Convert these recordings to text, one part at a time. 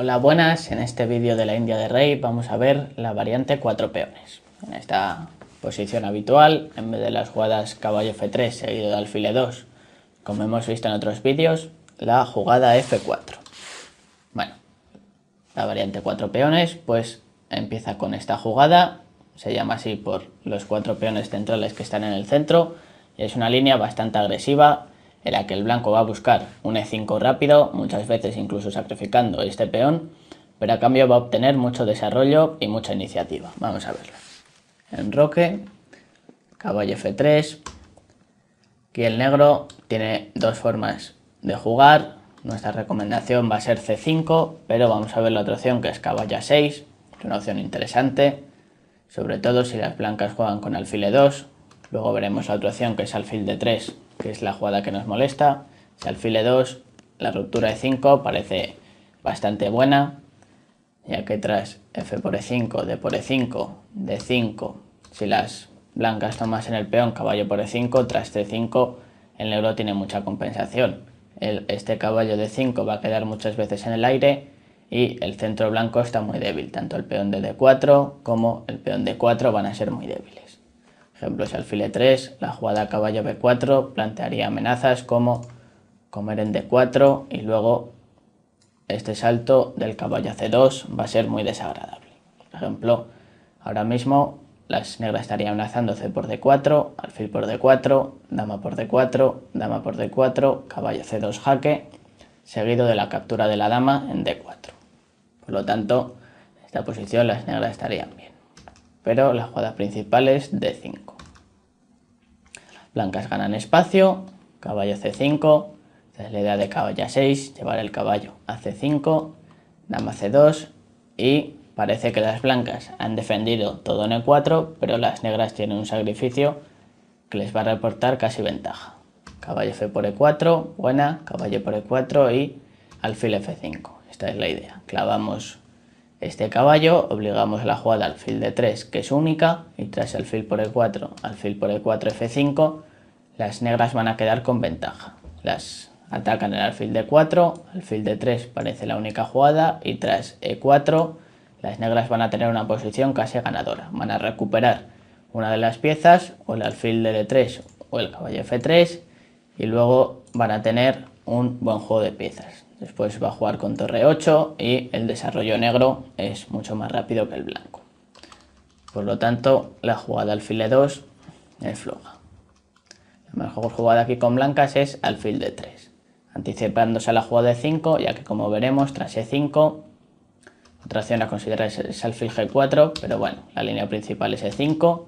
Hola, buenas. En este vídeo de la India de Rey vamos a ver la variante 4 peones. En esta posición habitual, en vez de las jugadas caballo F3 seguido de alfil E2, como hemos visto en otros vídeos, la jugada F4. Bueno, la variante 4 peones pues empieza con esta jugada, se llama así por los 4 peones centrales que están en el centro, y es una línea bastante agresiva en la que el blanco va a buscar un E5 rápido, muchas veces incluso sacrificando este peón, pero a cambio va a obtener mucho desarrollo y mucha iniciativa. Vamos a verlo. Enroque, caballo F3, aquí el negro tiene dos formas de jugar. Nuestra recomendación va a ser C5, pero vamos a ver la otra opción que es caballo A6, es una opción interesante, sobre todo si las blancas juegan con alfil E2. Luego veremos la otra opción que es alfil D3, que es la jugada que nos molesta. Si alfil E2, la ruptura E5 parece bastante buena, ya que tras F por E5, D por E5, D5, si las blancas tomasen el peón caballo por E5, tras C5 el negro tiene mucha compensación. Este caballo D5 va a quedar muchas veces en el aire y el centro blanco está muy débil. Tanto el peón de D4 como el peón D4 van a ser muy débiles. Ejemplo, si alfil E3, la jugada caballo B4 plantearía amenazas como comer en D4 y luego este salto del caballo a C2 va a ser muy desagradable. Por ejemplo, ahora mismo las negras estarían amenazando C por D4, alfil por D4, dama por D4, dama por D4, caballo C2 jaque, seguido de la captura de la dama en D4. Por lo tanto, en esta posición las negras estarían bien. Pero la jugada principal es D5. Blancas ganan espacio, caballo C5, esta es la idea de caballo A6, llevar el caballo a C5, dama C2 y parece que las blancas han defendido todo en E4, pero las negras tienen un sacrificio que les va a reportar casi ventaja. Caballo F por E4, buena, caballo por E4 y alfil F5. Esta es la idea. Clavamos este caballo, obligamos la jugada alfil D3, que es única, y tras alfil por E4, alfil por E4, F5, las negras van a quedar con ventaja. Las atacan el alfil D4, alfil D3 parece la única jugada, y tras E4 las negras van a tener una posición casi ganadora. Van a recuperar una de las piezas, o el alfil de D3 o el caballo F3, y luego van a tener un buen juego de piezas. Después va a jugar con torre 8 y el desarrollo negro es mucho más rápido que el blanco. Por lo tanto, la jugada alfil E2 es floja. La mejor jugada aquí con blancas es alfil D3, anticipándose a la jugada E5, ya que como veremos tras E5, otra opción a considerar es alfil G4, pero bueno, la línea principal es E5,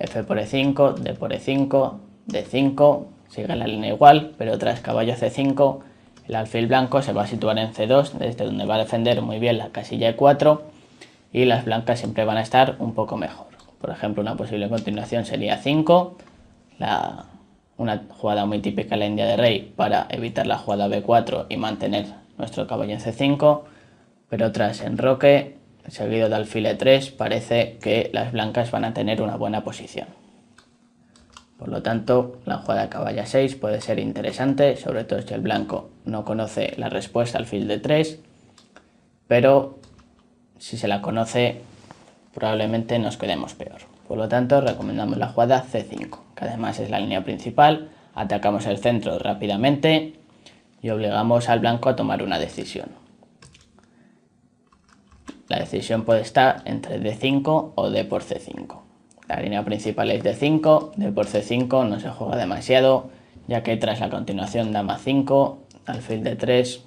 F por E5, D por E5, D5, sigue la línea igual, pero tras caballo C5, el alfil blanco se va a situar en C2, desde donde va a defender muy bien la casilla E4, y las blancas siempre van a estar un poco mejor. Por ejemplo, una posible continuación sería 5, una jugada muy típica en la India de Rey para evitar la jugada B4 y mantener nuestro caballo en C5, pero tras enroque, seguido de alfil E3, parece que las blancas van a tener una buena posición. Por lo tanto, la jugada de caballo A6 puede ser interesante, sobre todo si el blanco no conoce la respuesta al alfil D3, pero si se la conoce, probablemente nos quedemos peor. Por lo tanto, recomendamos la jugada C5, que además es la línea principal. Atacamos el centro rápidamente y obligamos al blanco a tomar una decisión. La decisión puede estar entre D5 o D por C5. La línea principal es D5, D por C5 no se juega demasiado, ya que tras la continuación dama 5, alfil D3,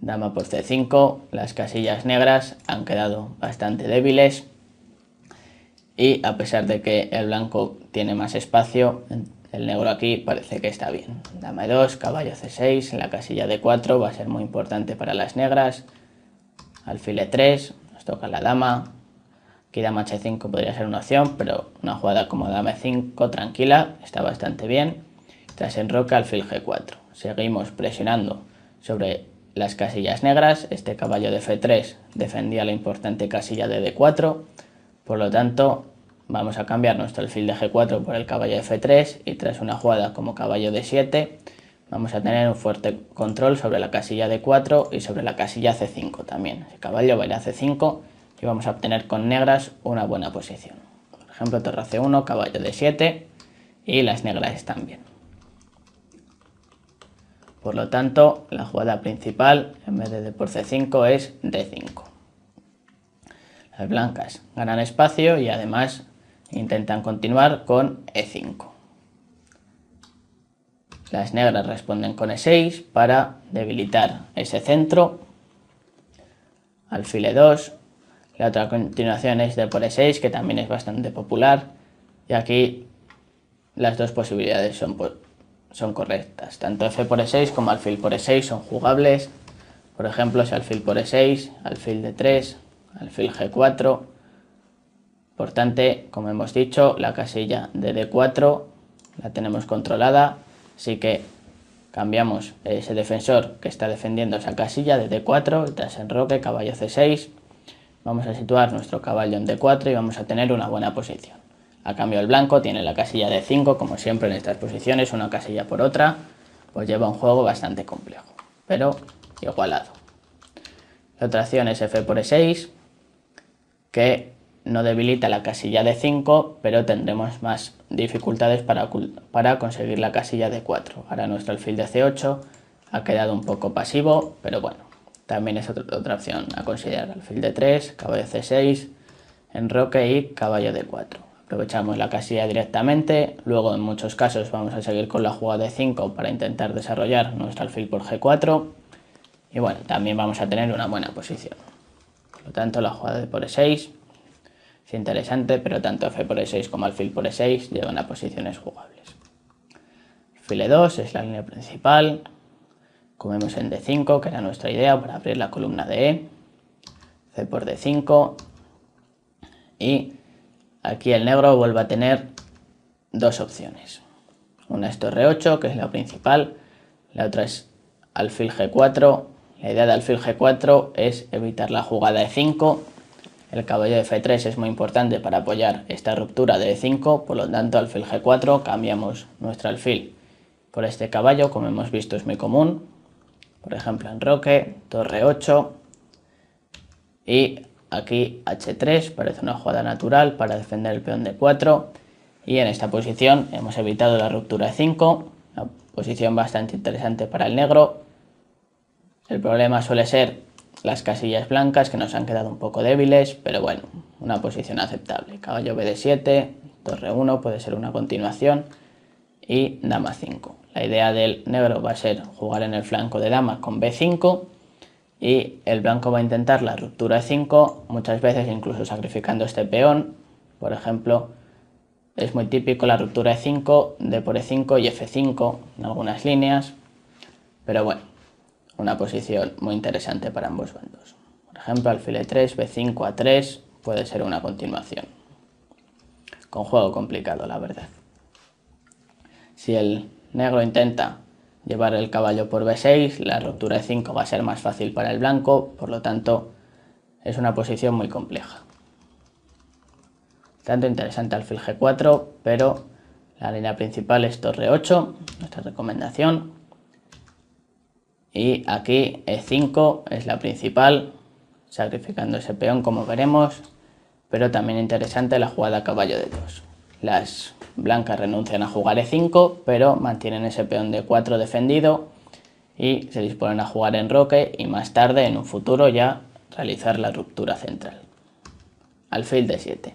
dama por C5, las casillas negras han quedado bastante débiles y a pesar de que el blanco tiene más espacio, el negro aquí parece que está bien. Dama E2, caballo C6, en la casilla D4 va a ser muy importante para las negras, alfil E3, nos toca la dama. Aquí dama H5 podría ser una opción, pero una jugada como dama E5 tranquila está bastante bien. Tras enroque, alfil G4. Seguimos presionando sobre las casillas negras. Este caballo de F3 defendía la importante casilla de D4. Por lo tanto, vamos a cambiar nuestro alfil de G4 por el caballo de F3 y tras una jugada como caballo D7 vamos a tener un fuerte control sobre la casilla D4 y sobre la casilla C5 también. El caballo va a ir a C5 y vamos a obtener con negras una buena posición. Por ejemplo, torre C1, caballo D7 y las negras están bien. Por lo tanto, la jugada principal, en vez de D por C5, es D5. Las blancas ganan espacio y además intentan continuar con E5. Las negras responden con E6 para debilitar ese centro. Alfil E2. La otra continuación es D por E6, que también es bastante popular. Y aquí las dos posibilidades son correctas. Tanto F por E6 como alfil por E6 son jugables. Por ejemplo, si alfil por E6, alfil D3, alfil G4. Por tanto, como hemos dicho, la casilla de D4 la tenemos controlada. Así que cambiamos ese defensor que está defendiendo esa casilla de D4 y tras enroque, caballo C6. Vamos a situar nuestro caballo en D4 y vamos a tener una buena posición. A cambio, el blanco tiene la casilla D5, como siempre en estas posiciones, una casilla por otra, pues lleva un juego bastante complejo, pero igualado. La otra acción es F por E6, que no debilita la casilla D5, pero tendremos más dificultades para conseguir la casilla D4. Ahora nuestro alfil de C8 ha quedado un poco pasivo, pero bueno, también es otra opción a considerar. Alfil D3, caballo C6, enroque y caballo D4. Aprovechamos la casilla directamente, luego en muchos casos vamos a seguir con la jugada D5 para intentar desarrollar nuestro alfil por G4 y bueno, también vamos a tener una buena posición. Por lo tanto, la jugada de por E6 es interesante, pero tanto F por E6 como alfil por E6 llevan a posiciones jugables. Alfil E2 es la línea principal, como vemos en D5, que era nuestra idea para abrir la columna de E. C por D5 y aquí el negro vuelve a tener dos opciones. Una es torre 8, que es la principal, la otra es alfil G4. La idea de alfil G4 es evitar la jugada E5. El caballo de F3 es muy importante para apoyar esta ruptura de E5, por lo tanto alfil G4 cambiamos nuestro alfil por este caballo, como hemos visto es muy común. Por ejemplo, enroque, torre 8 y aquí H3 parece una jugada natural para defender el peón D4 y en esta posición hemos evitado la ruptura E5, una posición bastante interesante para el negro. El problema suele ser las casillas blancas que nos han quedado un poco débiles, pero bueno, una posición aceptable. Caballo BD7, torre 1 puede ser una continuación y dama 5. La idea del negro va a ser jugar en el flanco de dama con B5 y el blanco va a intentar la ruptura E5, muchas veces incluso sacrificando este peón. Por ejemplo, es muy típico la ruptura E5, D por E5 y F5 en algunas líneas, pero bueno, una posición muy interesante para ambos bandos. Por ejemplo, alfil E3, B5, A3 puede ser una continuación. Con juego complicado, la verdad. Si el negro intenta llevar el caballo por B6, la ruptura E5 va a ser más fácil para el blanco, por lo tanto es una posición muy compleja. Tanto interesante alfil G4, pero la línea principal es torre 8, nuestra recomendación. Y aquí E5 es la principal, sacrificando ese peón como veremos, pero también interesante la jugada caballo D2. Las blancas renuncian a jugar E5, pero mantienen ese peón D4 defendido y se disponen a jugar enroque y más tarde, en un futuro, ya realizar la ruptura central. Alfil D7.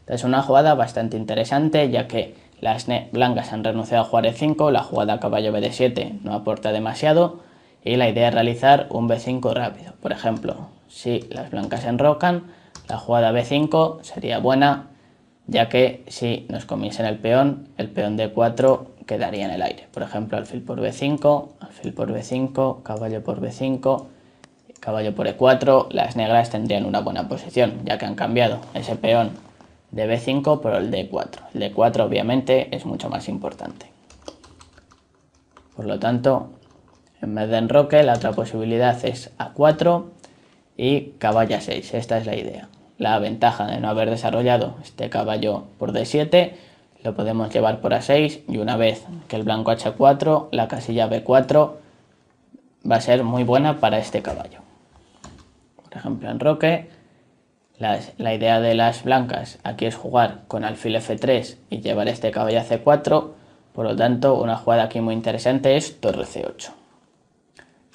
Esta es una jugada bastante interesante, ya que las blancas han renunciado a jugar E5, la jugada caballo BD7 no aporta demasiado y la idea es realizar un B5 rápido. Por ejemplo, si las blancas enrocan, la jugada B5 sería buena, ya que si nos comiesen el peón D4 quedaría en el aire. Por ejemplo, alfil por B5, alfil por B5, caballo por B5, caballo por E4, las negras tendrían una buena posición, ya que han cambiado ese peón de B5 por el D4. El D4 obviamente es mucho más importante. Por lo tanto, en vez de enroque, la otra posibilidad es A4 y caballo A6. Esta es la idea. La ventaja de no haber desarrollado este caballo por D7, lo podemos llevar por A6 y una vez que el blanco H4, la casilla B4 va a ser muy buena para este caballo. Por ejemplo, en roque, la idea de las blancas aquí es jugar con alfil F3 y llevar este caballo a C4, por lo tanto una jugada aquí muy interesante es torre C8.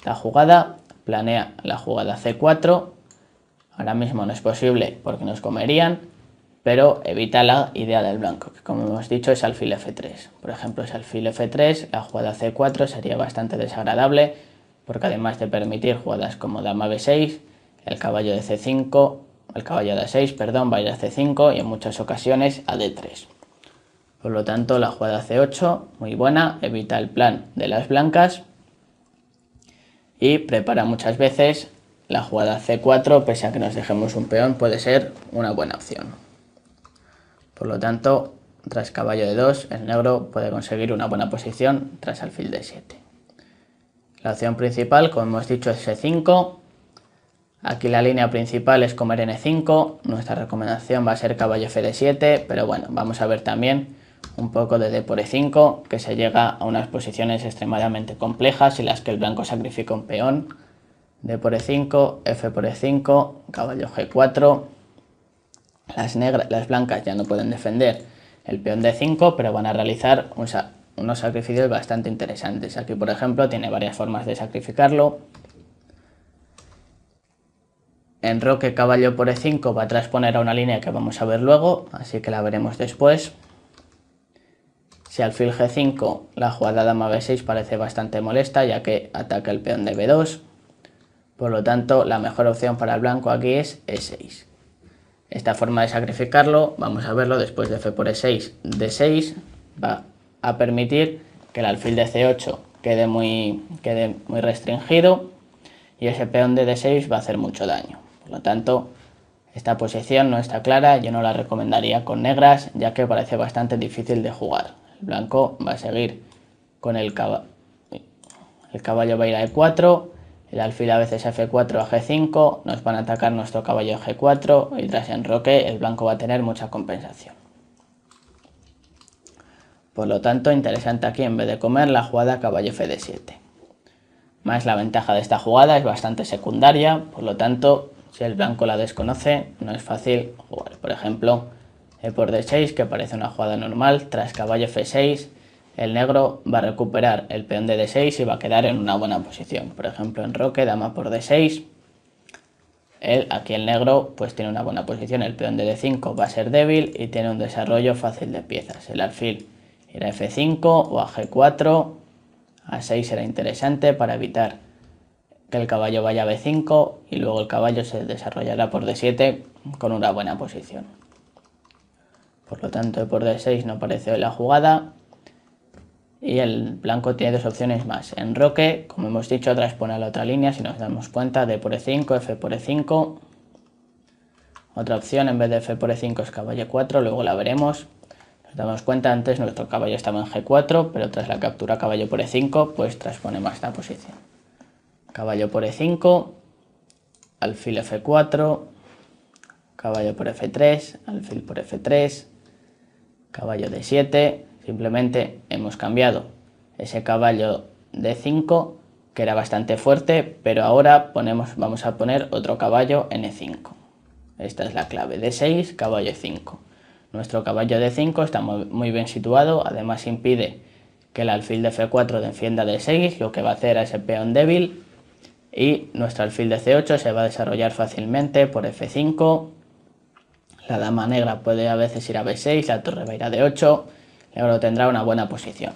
La jugada planea la jugada C4, ahora mismo no es posible porque nos comerían, pero evita la idea del blanco, que como hemos dicho es alfil F3. Por ejemplo, si alfil F3, la jugada C4 sería bastante desagradable, porque además de permitir jugadas como dama B6, el caballo de C5, el caballo de A6, perdón, va a ir a C5 y en muchas ocasiones a D3. Por lo tanto, la jugada C8, muy buena, evita el plan de las blancas y prepara muchas veces la jugada C4, pese a que nos dejemos un peón, puede ser una buena opción. Por lo tanto, tras caballo de 2, el negro puede conseguir una buena posición tras alfil D7. La opción principal, como hemos dicho, es C5. Aquí la línea principal es comer N5. Nuestra recomendación va a ser caballo Fd7, pero bueno, vamos a ver también un poco de D por E5, que se llega a unas posiciones extremadamente complejas en las que el blanco sacrifica un peón. D por E5, F por E5, caballo G4. Las blancas ya no pueden defender el peón D5, pero van a realizar unos sacrificios bastante interesantes. Aquí, por ejemplo, tiene varias formas de sacrificarlo. En roque caballo por E5 va a transponer a una línea que vamos a ver luego, así que la veremos después. Si alfil G5, la jugada dama B6 parece bastante molesta, ya que ataca el peón de B2. Por lo tanto, la mejor opción para el blanco aquí es E6. Esta forma de sacrificarlo, vamos a verlo después de F por E6, D6, va a permitir que el alfil de C8 quede muy restringido y ese peón de D6 va a hacer mucho daño. Por lo tanto, esta posición no está clara, yo no la recomendaría con negras, ya que parece bastante difícil de jugar. El blanco va a seguir con el caballo va a ir a E4, el alfil a veces a F4 a G5, nos van a atacar nuestro caballo a G4 y tras enroque el blanco va a tener mucha compensación. Por lo tanto, interesante aquí en vez de comer la jugada caballo Fd7. Más la ventaja de esta jugada es bastante secundaria, por lo tanto, si el blanco la desconoce, no es fácil jugar. Por ejemplo, E por D6, que parece una jugada normal, tras caballo F6, el negro va a recuperar el peón de D6 y va a quedar en una buena posición. Por ejemplo, en roque, dama por D6, aquí el negro pues tiene una buena posición, el peón de D5 va a ser débil y tiene un desarrollo fácil de piezas. El alfil irá a F5 o a G4, A6 será interesante para evitar que el caballo vaya a B5 y luego el caballo se desarrollará por D7 con una buena posición. Por lo tanto, E por D6 no aparece hoy la jugada y el blanco tiene dos opciones más. En roque, como hemos dicho, transpone a la otra línea si nos damos cuenta, D por E5, F por E5. Otra opción en vez de F por E5 es caballo E4, luego la veremos. Nos damos cuenta, antes nuestro caballo estaba en G4, pero tras la captura caballo por E5, pues transponemos esta posición. Caballo por E5, alfil F4, caballo por F3, alfil por F3, caballo D7, simplemente hemos cambiado ese caballo D5 que era bastante fuerte, pero ahora vamos a poner otro caballo en E5. Esta es la clave, D6, caballo E5. Nuestro caballo D5 está muy bien situado, además impide que el alfil de F4 defienda D6, lo que va a hacer a ese peón débil, y nuestro alfil de C8 se va a desarrollar fácilmente por F5. La dama negra puede a veces ir a B6, la torre va a ir a D8, el negro tendrá una buena posición.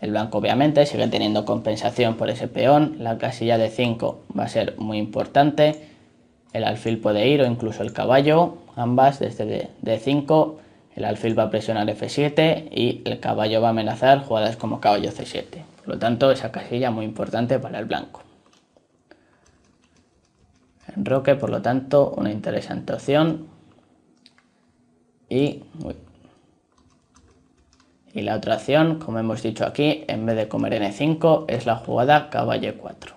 El blanco obviamente sigue teniendo compensación por ese peón, la casilla de 5 va a ser muy importante, el alfil puede ir o incluso el caballo, ambas desde D5, el alfil va a presionar F7 y el caballo va a amenazar jugadas como caballo C7. Por lo tanto, esa casilla muy importante para el blanco. En roque, por lo tanto, una interesante opción. Y la otra opción, como hemos dicho aquí, en vez de comer N5, es la jugada caballo E4.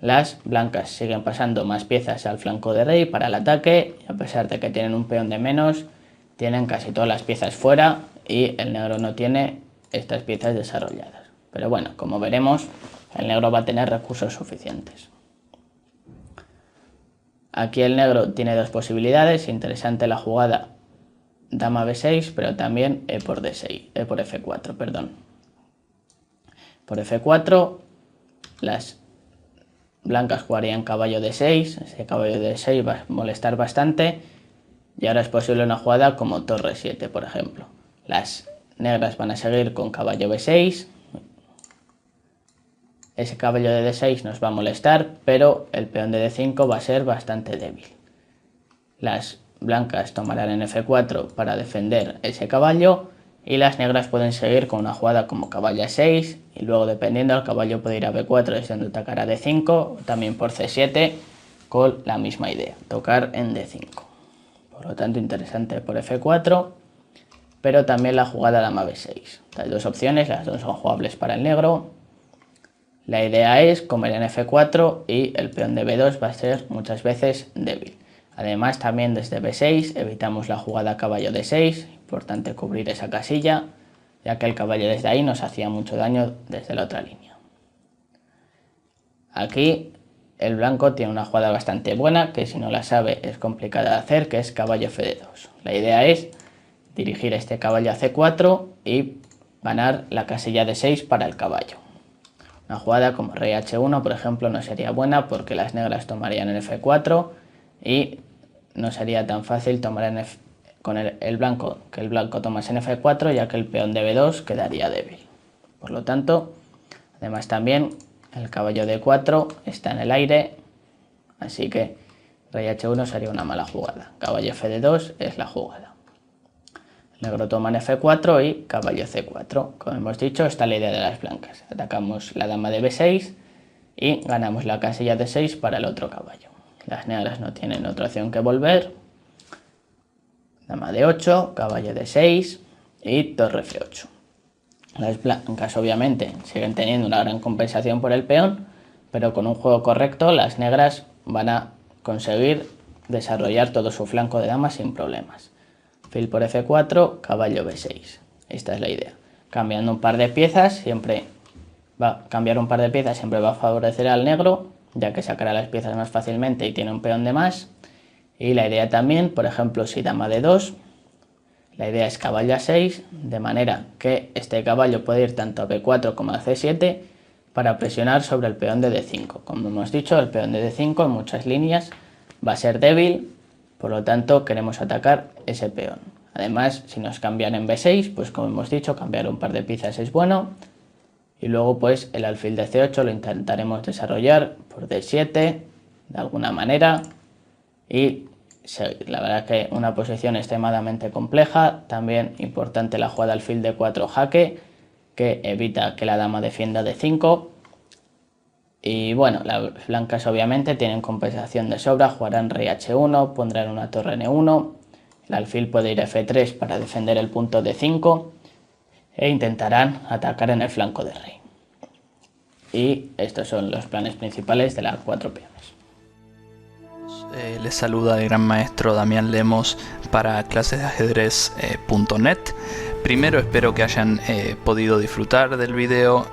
Las blancas siguen pasando más piezas al flanco de rey para el ataque, y a pesar de que tienen un peón de menos, tienen casi todas las piezas fuera y el negro no tiene estas piezas desarrolladas. Pero bueno, como veremos, el negro va a tener recursos suficientes. Aquí el negro tiene dos posibilidades, interesante la jugada dama b6, pero también e por f4, perdón. Por f4, las blancas jugarían caballo d6, ese caballo d6 va a molestar bastante, y ahora es posible una jugada como torre 7, por ejemplo. Las negras van a seguir con caballo b6, ese caballo de d6 nos va a molestar, pero el peón de d5 va a ser bastante débil. Las blancas tomarán en f4 para defender ese caballo y las negras pueden seguir con una jugada como caballo a6 y luego, dependiendo, el caballo puede ir a b4 deseando atacar a d5 o también por c7 con la misma idea, tocar en d5. Por lo tanto, interesante por f4, pero también la jugada dama b6. Las dos opciones, las dos son jugables para el negro. La idea es comer en f4 y el peón de b2 va a ser muchas veces débil. Además, también desde b6 evitamos la jugada caballo d6, importante cubrir esa casilla, ya que el caballo desde ahí nos hacía mucho daño desde la otra línea. Aquí el blanco tiene una jugada bastante buena, que si no la sabe es complicada de hacer, que es caballo fd2. La idea es dirigir este caballo a c4 y ganar la casilla d6 para el caballo. Una jugada como rey h1, por ejemplo, no sería buena porque las negras tomarían en f4 y no sería tan fácil tomar con el blanco, que el blanco tomase en f4, ya que el peón de b2 quedaría débil. Por lo tanto, además también el caballo d4 está en el aire, así que rey h1 sería una mala jugada. Caballo fd2 es la jugada. El negro toma en f4 y caballo c4. Como hemos dicho, esta es la idea de las blancas. Atacamos la dama de b6 y ganamos la casilla de 6 para el otro caballo. Las negras no tienen otra opción que volver. Dama de 8, caballo de 6 y torre f8. Las blancas obviamente siguen teniendo una gran compensación por el peón, pero con un juego correcto las negras van a conseguir desarrollar todo su flanco de dama sin problemas. Fil por f4, caballo b6. Esta es la idea. Cambiando un par de piezas, siempre va a favorecer al negro, ya que sacará las piezas más fácilmente y tiene un peón de más. Y la idea también, por ejemplo, si dama de 2, la idea es caballo a 6, de manera que este caballo puede ir tanto a b4 como a c7 para presionar sobre el peón de d5. Como hemos dicho, el peón de d5 en muchas líneas va a ser débil, por lo tanto queremos atacar ese peón. Además, si nos cambian en b6, pues como hemos dicho, cambiar un par de piezas es bueno. Y luego pues el alfil de c8 lo intentaremos desarrollar por d7 de alguna manera. Y la verdad que una posición extremadamente compleja. También importante la jugada alfil de 4 jaque, que evita que la dama defienda d5. Y bueno, las blancas obviamente tienen compensación de sobra, jugarán rey h1, pondrán una torre n1, el alfil puede ir a f3 para defender el punto d5 e intentarán atacar en el flanco de rey. Y estos son los planes principales de las 4 peones. Les saluda el gran maestro Damián Lemos para clasesdeajedrez.net. Primero, espero que hayan podido disfrutar del video.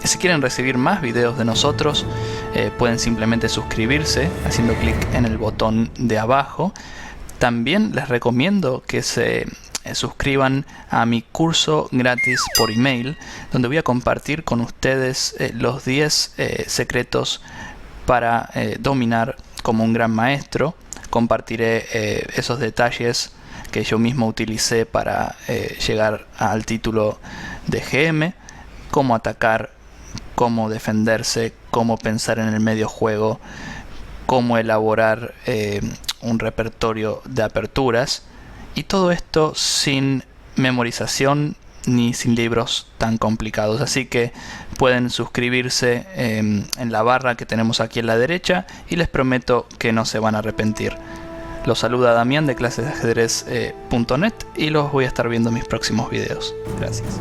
Si quieren recibir más videos de nosotros, pueden simplemente suscribirse haciendo clic en el botón de abajo. También les recomiendo que se suscriban a mi curso gratis por email, donde voy a compartir con ustedes los 10 secretos para dominar como un gran maestro. Compartiré esos detalles que yo mismo utilicé para llegar al título de GM, cómo atacar, cómo defenderse, cómo pensar en el medio juego, cómo elaborar un repertorio de aperturas, y todo esto sin memorización ni sin libros tan complicados. Así que pueden suscribirse en la barra que tenemos aquí en la derecha y les prometo que no se van a arrepentir. Los saluda Damián de clasesdeajedrez.net y los voy a estar viendo en mis próximos videos. Gracias.